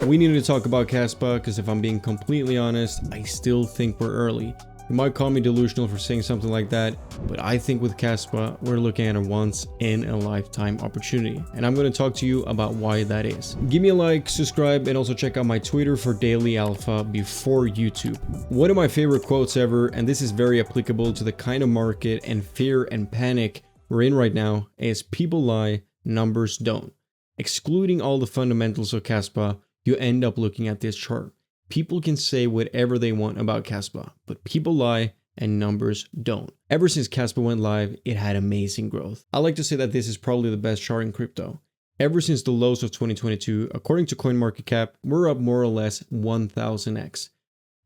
We needed to talk about Caspa because if I'm being completely honest, I still think we're early. You might call me delusional for saying something like that, but I think with Caspa, we're looking at a once in a lifetime opportunity. And I'm going to talk to you about why that is. Give me a like, subscribe, and also check out my Twitter for daily alpha before YouTube. One of my favorite quotes ever, and this is very applicable to the kind of market and fear and panic we're in right now, is people lie, numbers don't. Excluding all the fundamentals of Caspa, you end up looking at this chart. People can say whatever they want about Caspa, but people lie and numbers don't. Ever since Caspa went live, it had amazing growth. I like to say that this is probably the best chart in crypto. Ever since the lows of 2022, according to CoinMarketCap, we're up more or less 1000x.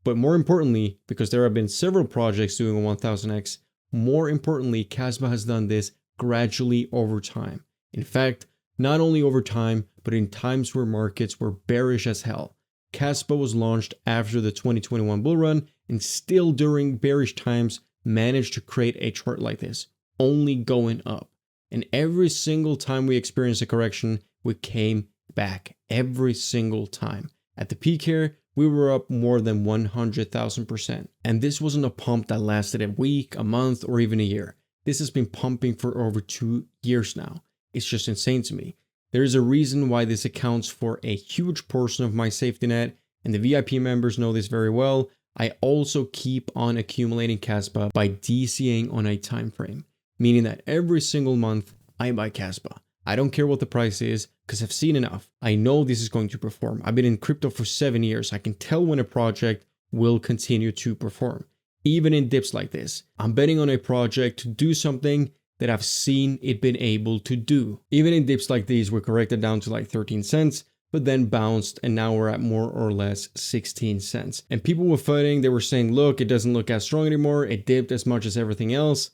But more importantly, because there have been several projects doing a 1000x, more importantly, Caspa has done this gradually over time. In fact, not only over time, but in times where markets were bearish as hell. Caspa was launched after the 2021 bull run and still during bearish times managed to create a chart like this, only going up. And every single time we experienced a correction, we came back every single time. At the peak here, we were up more than 100,000%. And this wasn't a pump that lasted a week, a month, or even a year. This has been pumping for over 2 years now. It's just insane to me. There is a reason why this accounts for a huge portion of my safety net, and the VIP members know this very well. I also keep on accumulating Caspa by DCAing on a time frame, meaning that every single month I buy Caspa. I don't care what the price is because I've seen enough. I know this is going to perform. I've been in crypto for 7 years. I can tell when a project will continue to perform. Even in dips like this, I'm betting on a project to do something that I've seen it been able to do. Even in dips like these, we're corrected down to like 13 cents, but then bounced, and now we're at more or less 16 cents. And people were fighting, they were saying, look, it doesn't look as strong anymore, it dipped as much as everything else.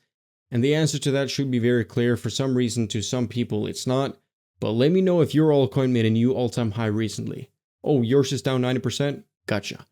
And the answer to that should be very clear. For some reason, to some people, it's not. But let me know if your altcoin made a new all-time high recently. Oh, yours is down 90%? Gotcha.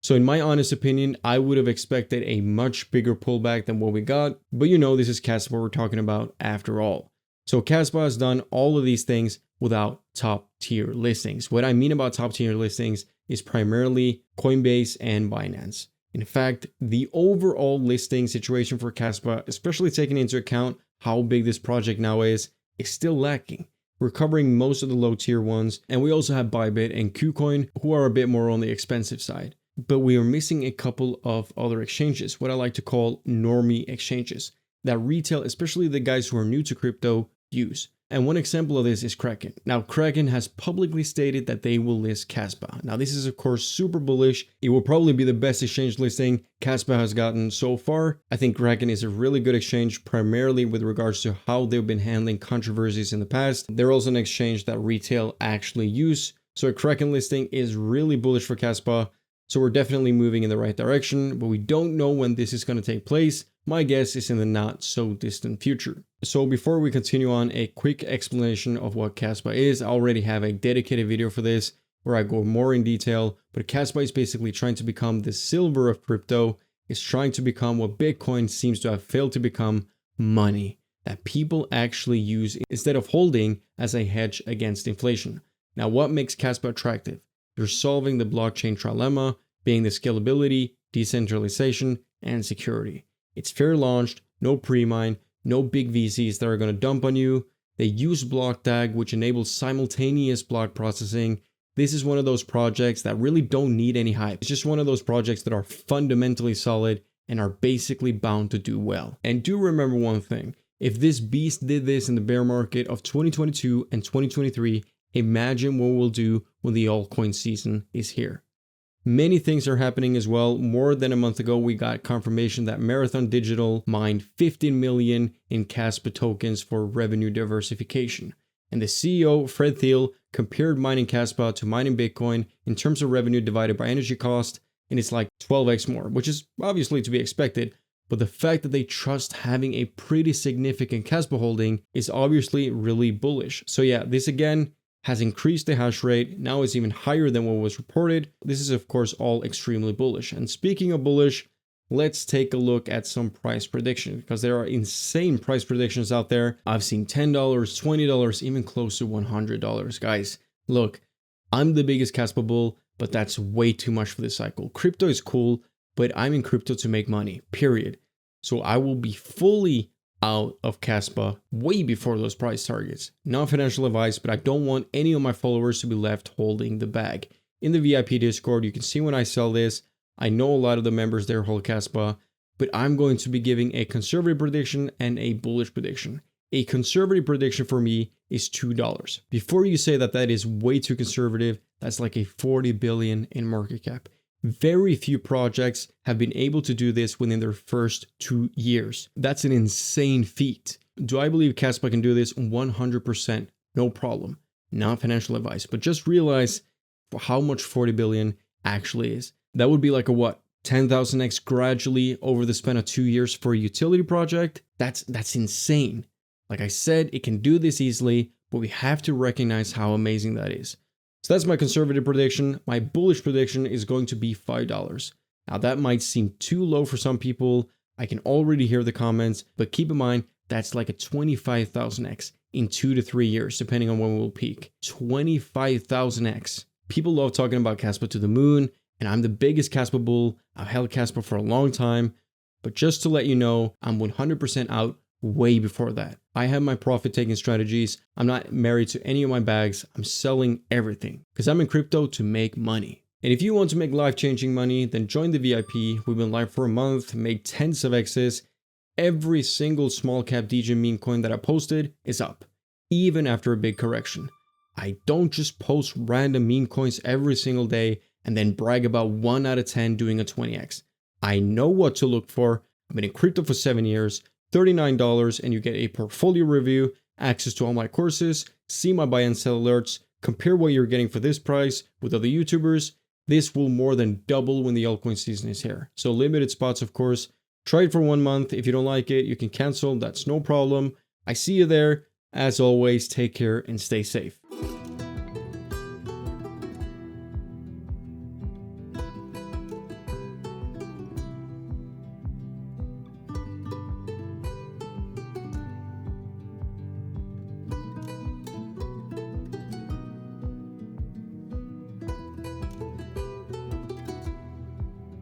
So in my honest opinion, I would have expected a much bigger pullback than what we got, but you know this is Caspa we're talking about after all. So Caspa has done all of these things without top tier listings. What I mean about top tier listings is primarily Coinbase and Binance. In fact, the overall listing situation for Caspa, especially taking into account how big this project now is still lacking. We're covering most of the low tier ones, and we also have Bybit and KuCoin, who are a bit more on the expensive side. But we are missing a couple of other exchanges, what I like to call normie exchanges, that retail, especially the guys who are new to crypto, use. And one example of this is Kraken. Now, Kraken has publicly stated that they will list Caspa. Now, this is of course super bullish. It will probably be the best exchange listing Caspa has gotten so far. I think Kraken is a really good exchange, primarily with regards to how they've been handling controversies in the past. They're also an exchange that retail actually use. So a Kraken listing is really bullish for Caspa. So we're definitely moving in the right direction, but we don't know when this is going to take place. My guess is in the not so distant future. So before we continue on, a quick explanation of what Caspa is. I already have a dedicated video for this where I go more in detail, but Caspa is basically trying to become the silver of crypto. It's trying to become what Bitcoin seems to have failed to become, money that people actually use instead of holding as a hedge against inflation. Now, what makes Caspa attractive? They're solving the blockchain trilemma, being the scalability, decentralization, and security. It's fair launched, no pre-mine, no big VCs that are going to dump on you. They use block tag, which enables simultaneous block processing. This is one of those projects that really don't need any hype. It's just one of those projects that are fundamentally solid and are basically bound to do well. And do remember one thing, if this beast did this in the bear market of 2022 and 2023, imagine what we'll do when the altcoin season is here. Many things are happening as well. More than a month ago, we got confirmation that Marathon Digital mined 15 million in Caspa tokens for revenue diversification. And the CEO, Fred Thiel, compared mining Caspa to mining Bitcoin in terms of revenue divided by energy cost, and it's like 12x more, which is obviously to be expected. But the fact that they trust having a pretty significant Caspa holding is obviously really bullish. So yeah, this again has increased the hash rate. Now it's even higher than what was reported. This is of course all extremely bullish. And speaking of bullish, let's take a look at some price predictions because there are insane price predictions out there. I've seen $10, $20, even close to $100. Guys, look, I'm the biggest Caspa bull, but that's way too much for this cycle. Crypto is cool, but I'm in crypto to make money, period. So I will be fully out of Caspa way before those price targets. Not financial advice, but I don't want any of my followers to be left holding the bag. In the VIP Discord, you can see when I sell this. I know a lot of the members there hold Caspa, but I'm going to be giving a conservative prediction and a bullish prediction. A conservative prediction for me is $2. Before you say that that is way too conservative, that's like a 40 billion in market cap. Very few projects have been able to do this within their first 2 years. That's an insane feat. Do I believe Caspa can do this? 100%, no problem. Not financial advice, but just realize how much 40 billion actually is. That would be like a what? 10,000x gradually over the span of 2 years for a utility project? That's insane. Like I said, it can do this easily, but we have to recognize how amazing that is. So that's my conservative prediction. My bullish prediction is going to be $5. Now that might seem too low for some people. I can already hear the comments, but keep in mind, that's like a 25,000x in 2 to 3 years, depending on when we'll peak. 25,000x. People love talking about Caspa to the moon, and I'm the biggest Caspa bull. I've held Caspa for a long time, but just to let you know, I'm 100% out way before that. I have my profit taking strategies. I'm not married to any of my bags. I'm selling everything because I'm in crypto to make money. And if you want to make life-changing money, then join the VIP. We've been live for a month, made tens of X's. Every single small cap DJ meme coin that I posted is up, even after a big correction. I don't just post random meme coins every single day and then brag about 1 out of 10 doing a 20x. I know what to look for. I've been in crypto for 7 years. $39 and you get a portfolio review, access to all my courses, see my buy and sell alerts, compare what you're getting for this price with other YouTubers. This will more than double when the altcoin season is here. So limited spots, of course. Try it for 1 month. If you don't like it, you can cancel. That's no problem. I see you there. As always, take care and stay safe.